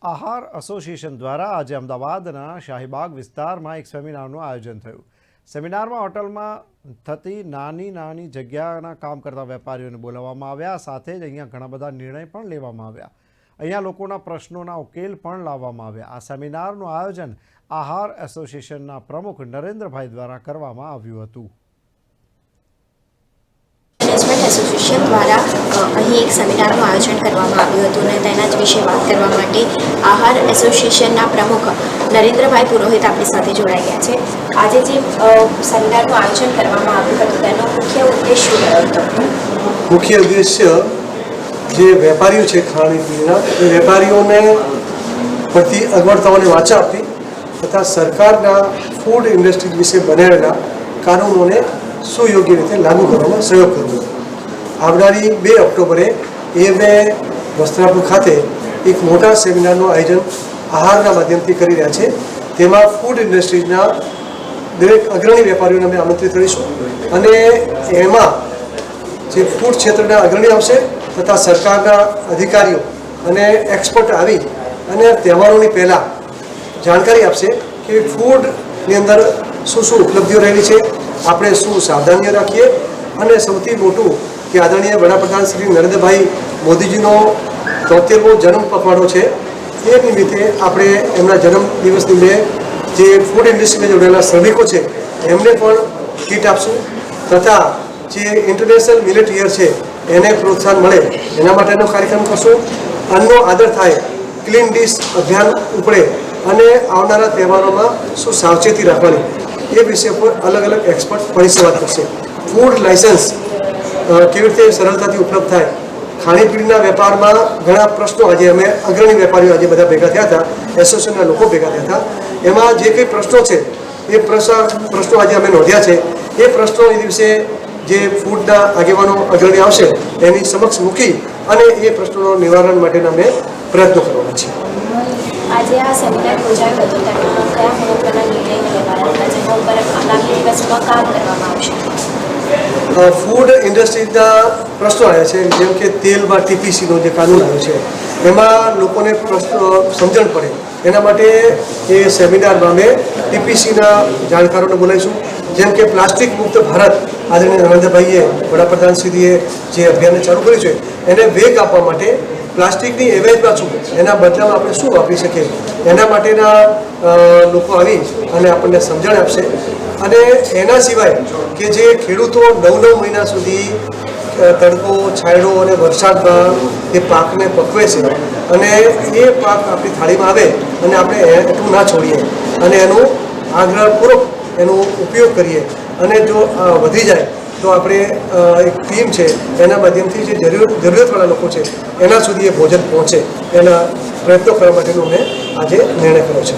આહાર એસોસિએશન દ્વારા આજે અમદાવાદના શાહીબાગ વિસ્તારમાં એક સેમિનારનું આયોજન થયું। સેમિનારમાં હોટલમાં થતી નાની જગ્યાના કામ કરતા વેપારીઓને બોલાવવામાં આવ્યા, સાથે જ અહીંયા ઘણા બધા નિર્ણય પણ લેવામાં આવ્યા। અહીંયા લોકોના પ્રશ્નોના ઉકેલ પણ લાવવામાં આવ્યા। આ સેમિનારનું આયોજન આહાર એસોસિએશનના પ્રમુખ નરેન્દ્રભાઈ દ્વારા કરવામાં આવ્યું હતું। મેનેજમેન્ટ એસોસિએશન દ્વારા અહીં એક સેમિનારનું આયોજન કરવામાં આવ્યું હતું અને તેના જ વિશે વાત કરવા માટે આહાર એસોસિએશનના પ્રમુખ નરેન્દ્રભાઈ પુરોહિત આપણી સાથે જોડાઈ ગયા છે। આજે જે સેમિનારનું આયોજન કરવામાં આવ્યું હતું તેનો મુખ્ય ઉદ્દેશ શું રહ્યો હતો? મુખ્ય ઉદ્દેશ્ય જે વેપારીઓ છે ખાણીપીણીના એ વેપારીઓને પડતી અગવડતાઓને વાચા આપવી તથા સરકારના ફૂડ ઇન્ડસ્ટ્રી વિશે બનાવેલા કાનૂનોને સુયોગ્ય રીતે લાગુ કરવામાં સહયોગ કરવો। આવનારી 2 ઓક્ટોબરે વસ્ત્રાપુર ખાતે એક મોટા સેમિનારનું આયોજન આહારના માધ્યમથી કરી રહ્યા છે। તેમાં ફૂડ ઇન્ડસ્ટ્રીના દરેક અગ્રણી વેપારીઓને અમે આમંત્રિત કરીશું અને એમાં જે ફૂડ ક્ષેત્રના અગ્રણી આવશે તથા સરકારના અધિકારીઓ અને એક્સપર્ટ આવી અને તહેવારોની પહેલાં જાણકારી આપશે કે ફૂડની અંદર શું ઉપલબ્ધિઓ રહેલી છે, આપણે શું સાવધાનીઓ રાખીએ અને સૌથી મોટું કે આદરણીય વડાપ્રધાન શ્રી નરેન્દ્રભાઈ મોદીજીનો 73મો જન્મ પખવાડો છે। એ નિમિત્તે આપણે એમના જન્મદિવસ નિમિત્તે જે ફૂડ ઇન્ડસ્ટ્રીમાં જોડાયેલા શ્રમિકો છે એમને પણ કીટ આપશું તથા જે ઇન્ટરનેશનલ મિલેટ યર છે એને પ્રોત્સાહન મળે એના માટેનો કાર્યક્રમ કરશું। અન્નનો આદર થાય, ક્લીન ડિશ અભિયાન ઉપડે અને આવનારા તહેવારોમાં શું સાવચેતી રાખવાની એ વિષય પર અલગ અલગ એક્સપર્ટ પરિસંવાદ કરશે। ફૂડ લાયસન્સ કેવી રીતે સરળતાથી ઉપલબ્ધ થાય, ખાણીપીણીના વેપારમાં ઘણા પ્રશ્નો આજે અમે અગ્રણી વેપારીઓ આજે બધા ભેગા થયા હતા, એસોસિએશનના લોકો ભેગા થયા હતા। એમાં જે કંઈ પ્રશ્નો છે એ પ્રશ્નો આજે અમે નોંધ્યા છે। એ પ્રશ્નો એ દિવસે જે ફૂડના આગેવાનો અગ્રણી આવશે એની સમક્ષ મૂકી અને એ પ્રશ્નોનું નિવારણ માટેના અમે પ્રયત્નો કરવાના છીએ। આજે આ સેમિનાર યોજાયો હતો તેમાં કયા મહત્વના નિર્ણયો લેવાયા હતા જેના ઉપર આગામી દિવસમાં કામ કરવામાં આવશે? ફૂડ ઇન્ડસ્ટ્રીના પ્રશ્નો આવ્યા છે, જેમ કે તેલમાં ટીપીસીનો જે કાનૂન આવ્યો છે એમાં લોકોને સમજણ પડે એના માટે એ સેમિનારમાં અમે ટીપીસીના જાણકારોને બોલાવીશું। જેમ કે પ્લાસ્ટિક મુક્ત ભારત આદરણીય નરેન્દ્રભાઈએ વડાપ્રધાનશ્રીએ જે અભિયાન ચાલુ કર્યું છે એને વેગ આપવા માટે પ્લાસ્ટિકની એવેજ પાછું એના બદલામાં આપણે શું વાપરી શકીએ એના માટેના લોકો આવી અને આપણને સમજણ આપશે। અને એના સિવાય કે જે ખેડૂતો 9 મહિના સુધી તડકો, છાંયડો અને વરસાદમાં એ પાકને પકવે છે અને એ પાક આપણી થાળીમાં આવે અને આપણે એટલું ના છોડીએ અને એનું આગ્રહપૂર્વક એનો ઉપયોગ કરીએ અને જો વધી જાય તો આપણે એક ટીમ છે એના માધ્યમથી જે જરૂરિયાતવાળા લોકો છે એના સુધી એ ભોજન પહોંચે એના પ્રયત્નો કરવા માટેનો મેં આજે નિર્ણય કર્યો છે।